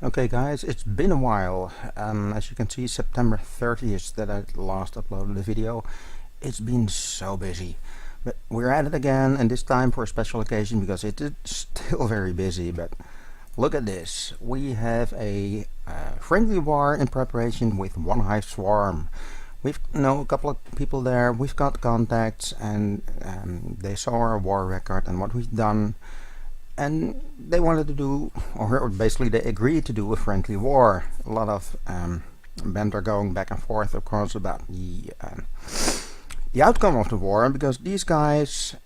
Okay guys, it's been a while. As you can see, September 30th that I last uploaded the video. It's been so busy. But we're at it again, and this time for a special occasion because it is still very busy. But look at this. We have a friendly war in preparation with OneHive Swarm. We've know a couple of people there, we've got contacts, and they saw our war record and what we've done. And they wanted to do, or basically they agreed to do a friendly war. A lot of banter going back and forth, of course, about the outcome of the war, because these guys,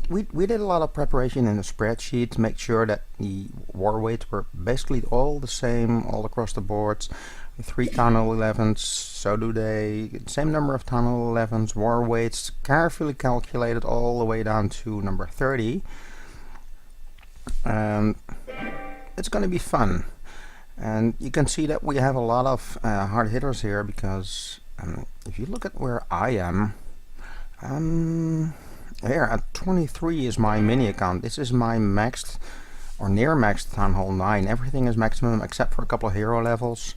we did a lot of preparation in a spreadsheet to make sure that the war weights were basically all the same all across the boards. 3 tunnel 11s, so do they, same number of tunnel 11s, war weights carefully calculated all the way down to number 30. It's going to be fun, and you can see that we have a lot of hard hitters here, because if you look at where I am, here at 23 is my mini account. This is my maxed or near maxed Town Hall 9. Everything is maximum except for a couple of hero levels.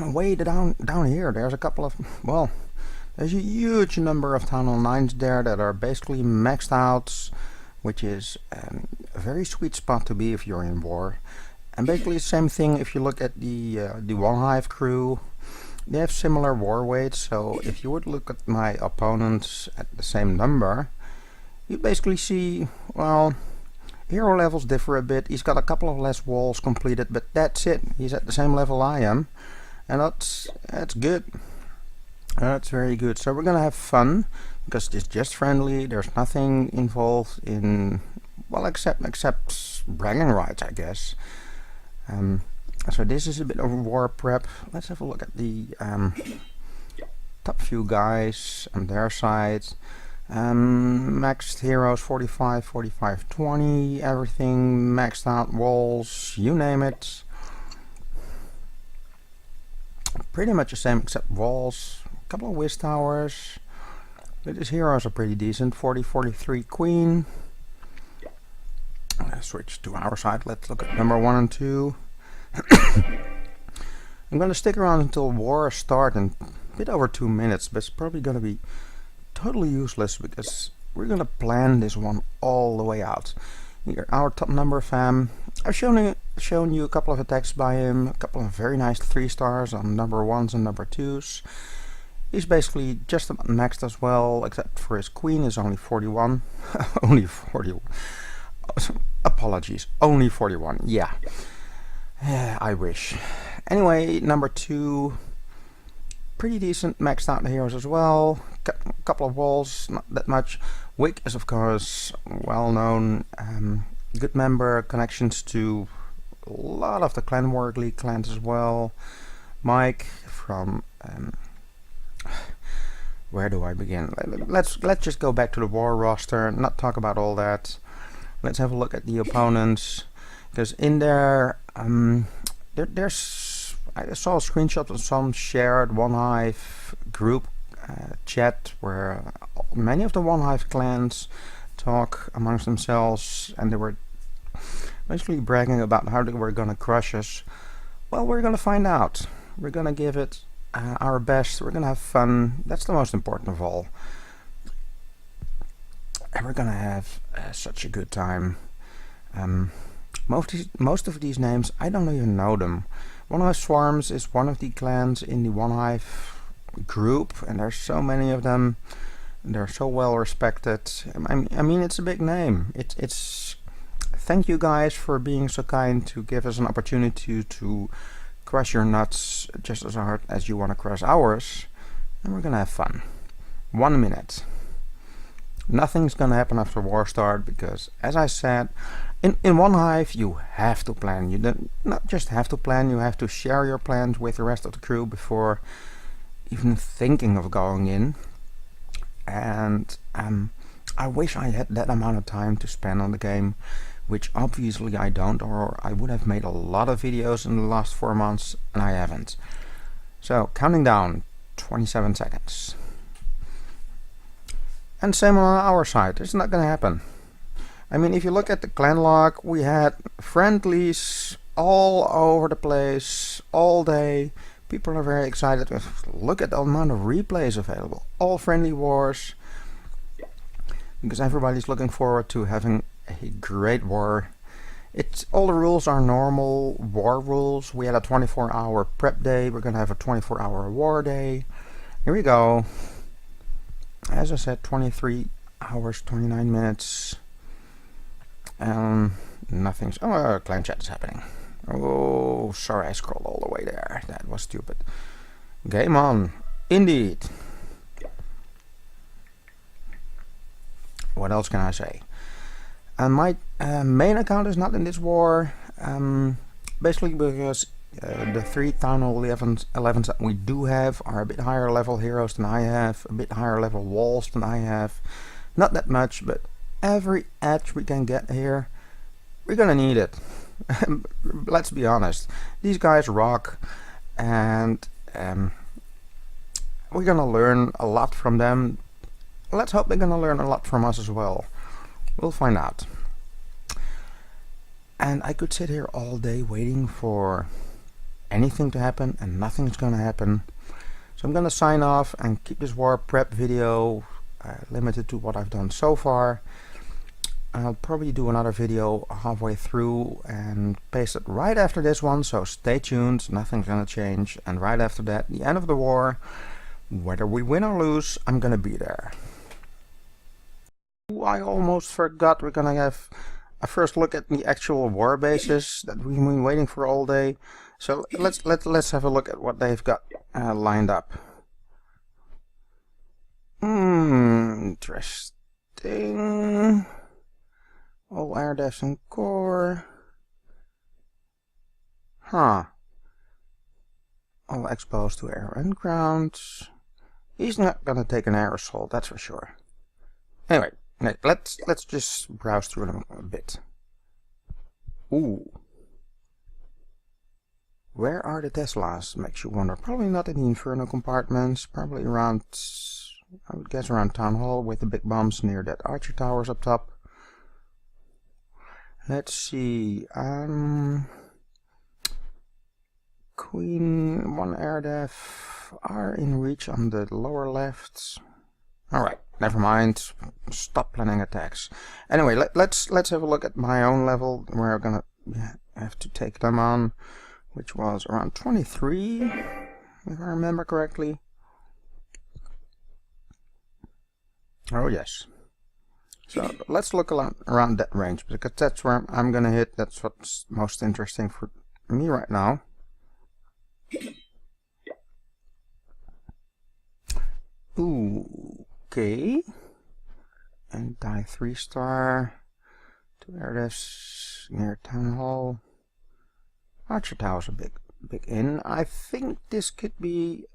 Way down here there's a couple of, well, there's a huge number of Town Hall 9s there that are basically maxed out, which is a very sweet spot to be if you're in war. And basically the same thing if you look at the OneHive crew. They have similar war weights, so if you would look at my opponents at the same number, you basically see, well, hero levels differ a bit. He's got a couple of less walls completed, but that's it. He's at the same level I am, and that's good. That's very good. So we're gonna have fun, because it's just friendly. There's nothing involved in, well, except bragging rights, I guess. So this is a bit of war prep. Let's have a look at the top few guys on their side. Maxed heroes 45, 45, 20. Everything maxed out, walls, you name it. Pretty much the same except walls. A couple of whiz towers. But his heroes are pretty decent. 40, 43 queen. Switch to our side. Let's look at number 1 and 2. I'm gonna stick around until war start in a bit over 2 minutes, but it's probably gonna be totally useless because we're gonna plan this one all the way out. Here, our top number fam. I've shown you a couple of attacks by him, a couple of very nice 3 stars on number 1s and number 2s. He's basically just about maxed as well, except for his queen is only 41. Only 41. Apologies, only 41. Yeah. I wish. Anyway, number 2, pretty decent maxed out heroes as well. Couple of walls, not that much. Wick is of course well known, good member, connections to a lot of the Clan War League clans as well. Mike from where do I begin? Let's just go back to the war roster, not talk about all that. Let's have a look at the opponents, because in there, there's I saw a screenshot of some shared OneHive group chat where many of the OneHive clans talk amongst themselves, and they were basically bragging about how they were gonna crush us. Well, we're gonna find out. We're gonna give it our best. We're gonna have fun. That's the most important of all. And we're gonna have such a good time. Most of these names, I don't even know them. OneHive Swarms is one of the clans in the OneHive group, and there's so many of them. They're so well respected. I mean, it's a big name. It's thank you guys for being so kind to give us an opportunity to crush your nuts just as hard as you want to crush ours, and we're gonna have fun. 1 minute. Nothing's gonna happen after war start, because as I said, in OneHive you have to plan. You don't not just have to plan, you have to share your plans with the rest of the crew before even thinking of going in. And I wish I had that amount of time to spend on the game, which obviously I don't, or I would have made a lot of videos in the last 4 months, and I haven't. So counting down, 27 seconds. And same on our side, it's not gonna happen. I mean, if you look at the clan log, we had friendlies all over the place, all day. People are very excited. Look at the amount of replays available. All friendly wars. Because everybody's looking forward to having a great war. It's all the rules are normal war rules. We had a 24-hour prep day. We're gonna have a 24-hour war day. Here we go. As I said, 23 hours, 29 minutes. Nothing's... Oh, clan chat is happening. Oh, sorry, I scrolled all the way there. That was stupid. Game on. Indeed. What else can I say? My main account is not in this war. Basically because the 3 Town Hall 11s that we do have are a bit higher level heroes than I have. A bit higher level walls than I have. Not that much, but every edge we can get here, we're gonna need it. Let's be honest. These guys rock, and we're gonna learn a lot from them. Let's hope they're gonna learn a lot from us as well. We'll find out. And I could sit here all day waiting for anything to happen, and nothing's gonna happen. So I'm gonna sign off and keep this war prep video limited to what I've done so far. I'll probably do another video halfway through and paste it right after this one, so stay tuned, nothing's gonna change. And right after that, the end of the war, whether we win or lose, I'm gonna be there. I almost forgot we're gonna have a first look at the actual war bases that we've been waiting for all day. So let's have a look at what they've got lined up. Interesting. All air devs and core. Huh. All exposed to air and ground. He's not gonna take an air assault, that's for sure. Anyway, let's just browse through them a bit. Ooh. Where are the Teslas? Makes you wonder. Probably not in the Inferno compartments. Probably around, I would guess around Town Hall with the big bombs near that Archer Towers up top. Let's see. Queen, 1 air dev are in reach on the lower left. Alright, never mind. Stop planning attacks. Anyway, let's have a look at my own level. We're gonna have to take them on, which was around 23, if I remember correctly. Oh yes. So let's look around that range, because that's where I'm gonna hit. That's what's most interesting for me right now. Ooh, okay. And die 3-star. 2 air devs near Town Hall. Archer Tower's a big in. I think this could be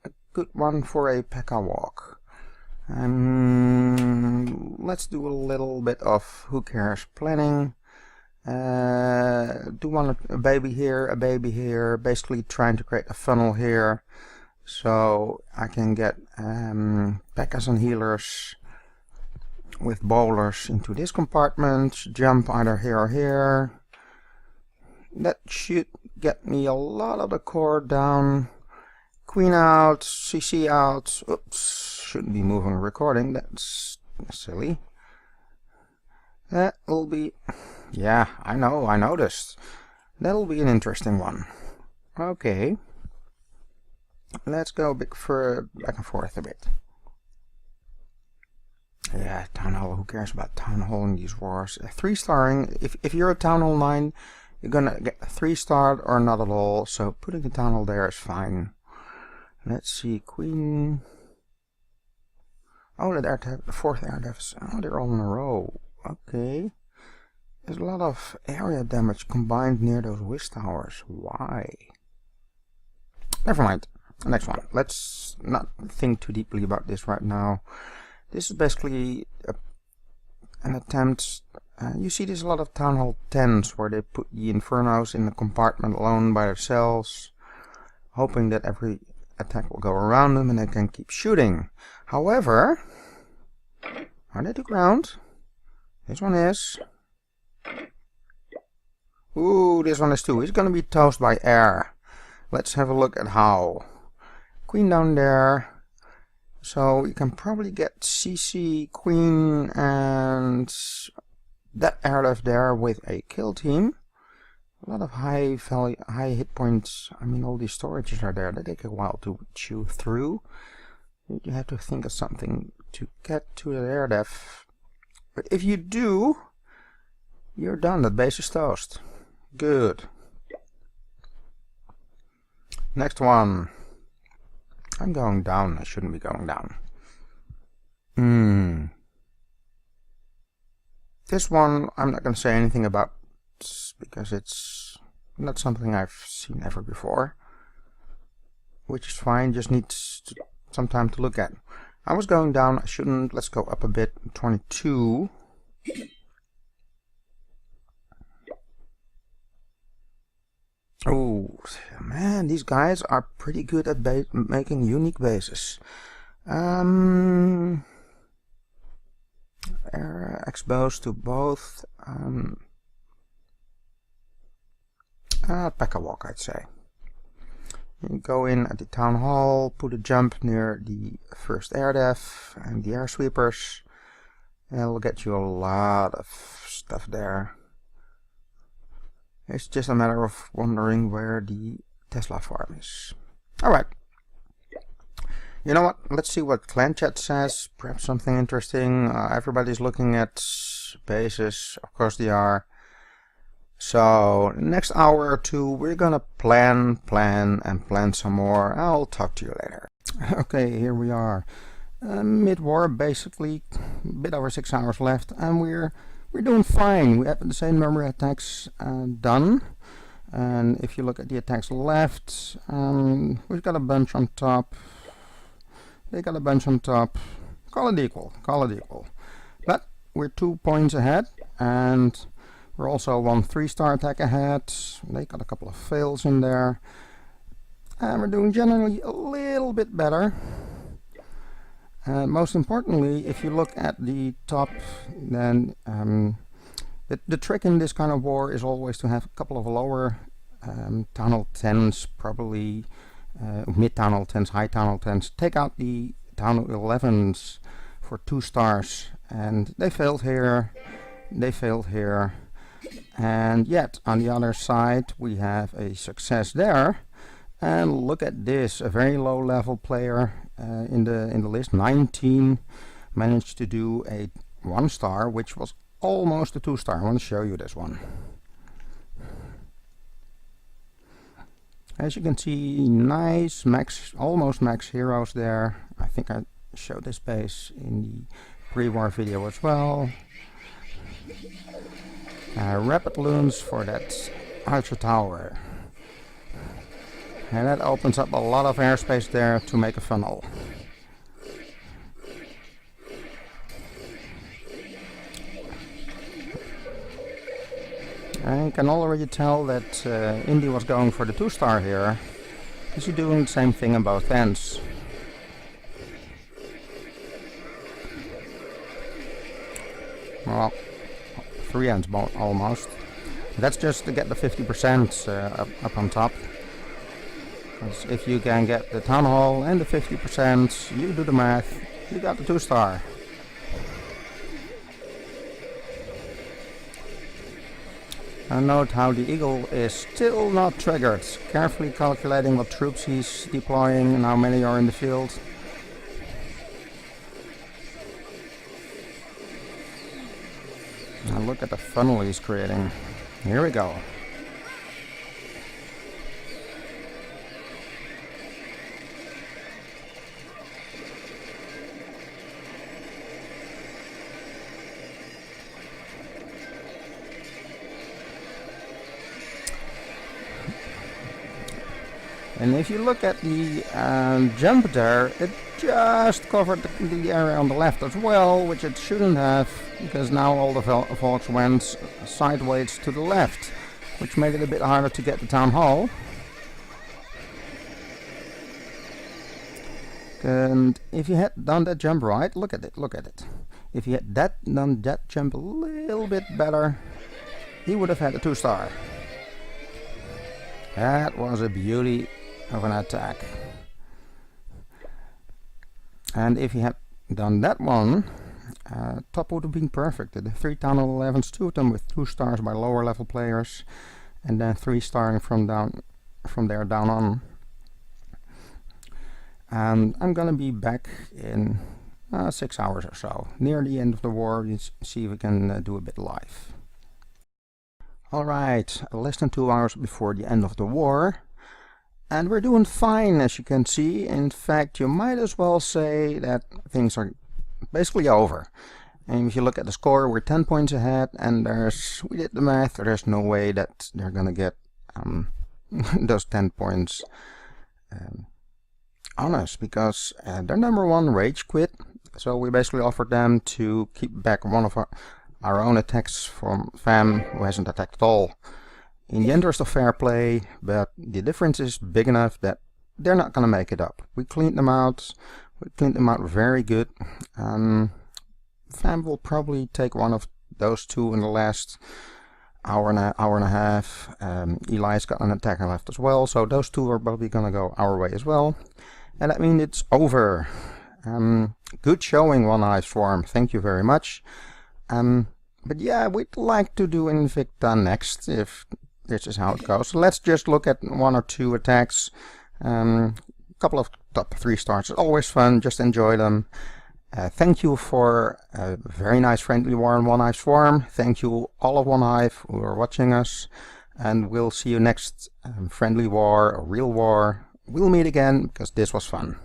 a good one for a P.E.K.K.A. walk. Let's do a little bit of who cares planning. Do want a baby here, basically trying to create a funnel here so I can get P.E.K.K.A.s and healers with bowlers into this compartment, jump either here or here. That should get me a lot of the core down. Queen out, CC out. Oops, shouldn't be moving recording, that's silly. That'll be... yeah, I know, I noticed. That'll be an interesting one. Okay. Let's go back and forth a bit. Yeah, Town Hall, who cares about Town Hall in these wars? 3-starring, if you're a Town Hall 9, you're gonna get a 3-star or not at all, so putting the Town Hall there is fine. Let's see, Queen... oh, the 4th air devs. Oh, they're all in a row. Okay. There's a lot of area damage combined near those Wiz towers. Why? Never mind. Next one. Let's not think too deeply about this right now. This is basically an attempt. You see there's a lot of Town Hall 10s where they put the Infernos in the compartment alone by themselves, hoping that every attack will go around them and they can keep shooting. However, are they to ground? This one is. Ooh, this one is too. It's gonna be toast by air. Let's have a look at how. Queen down there. So you can probably get CC, queen, and that air left there with a kill team. A lot of high value, high hit points. I mean, all these storages are there. They take a while to chew through. You have to think of something to get to the air def. But if you do, you're done. That base is toast. Good. Next one. I'm going down. I shouldn't be going down. This one I'm not going to say anything about because it's not something I've seen ever before. Which is fine, just needs some time to look at. I was going down, I shouldn't. Let's go up a bit. 22. Oh, man, these guys are pretty good at making unique bases. Exposed to both. Pack a walk, I'd say. You go in at the town hall, put a jump near the first air def and the air sweepers. And it'll get you a lot of stuff there. It's just a matter of wondering where the Tesla farm is. Alright. You know what? Let's see what clan chat says. Perhaps something interesting. Everybody's looking at bases. Of course they are. So, next hour or two, we're gonna plan some more. I'll talk to you later. Okay, here we are. Mid-war, basically. A bit over 6 hours left. And we're doing fine. We have the same number of attacks done. And if you look at the attacks left, we've got a bunch on top. They got a bunch on top. Call it equal. Call it equal. But we're 2 points ahead. And we're also 1 3-star attack ahead. They got a couple of fails in there. And we're doing generally a little bit better. Most importantly, if you look at the top, then the trick in this kind of war is always to have a couple of lower Town Hall 10s, probably mid Town Hall 10s, high Town Hall 10s. Take out the Town Hall 11s for 2 stars, and they failed here, they failed here. And yet, on the other side, we have a success there. And look at this, a very low level player in the list, 19, managed to do a 1-star, which was almost a 2-star. I want to show you this one. As you can see, nice max, almost max heroes there. I think I showed this base in the pre-war video as well. Rapid loons for that archer tower. And that opens up a lot of airspace there to make a funnel. I can already tell that Indy was going for the 2-star here. Is he doing the same thing on both ends? Well, 3 ends almost. That's just to get the 50% up on top. Because if you can get the Town Hall and the 50%, you do the math, you got the 2-star. And note how the Eagle is still not triggered. Carefully calculating what troops he's deploying and how many are in the field. Now look at the funnel he's creating. Here we go. And if you look at the jump there, it just covered the area on the left as well, which it shouldn't have, because now all the Volks went sideways to the left, which made it a bit harder to get the Town Hall. And if you had done that jump right, look at it, look at it. If he had done that jump a little bit better, he would have had a 2-star. That was a beauty of an attack. And if he had done that one, top would have been perfect. The 3 Town Hall 11s, 2 of them with 2 stars by lower level players, and then 3 starring from there down on. And I'm gonna be back in 6 hours or so, near the end of the war. Let's see if we can do a bit live. Alright, less than 2 hours before the end of the war, and we're doing fine, as you can see. In fact, you might as well say that things are basically over. And if you look at the score, we're 10 points ahead, and we did the math, there's no way that they're gonna get those 10 points on us, because their number one rage quit. So we basically offered them to keep back one of our own attacks from Fam, who hasn't attacked at all, in the interest of fair play, but the difference is big enough that they're not gonna make it up. We cleaned them out very good. Fam will probably take one of those 2 in the last hour and a half. Eli's got an attacker left as well, so those 2 are probably gonna go our way as well. And that means it's over. Good showing, OneHive Swarm. Thank you very much. But yeah, we'd like to do Invicta next, if this is how it goes. So let's just look at 1 or 2 attacks. A couple of top 3 stars is always fun, just enjoy them. Thank you for a very nice friendly war on OneHive Swarm. Thank you all of OneHive who are watching us. And we'll see you next friendly war or real war. We'll meet again, because this was fun.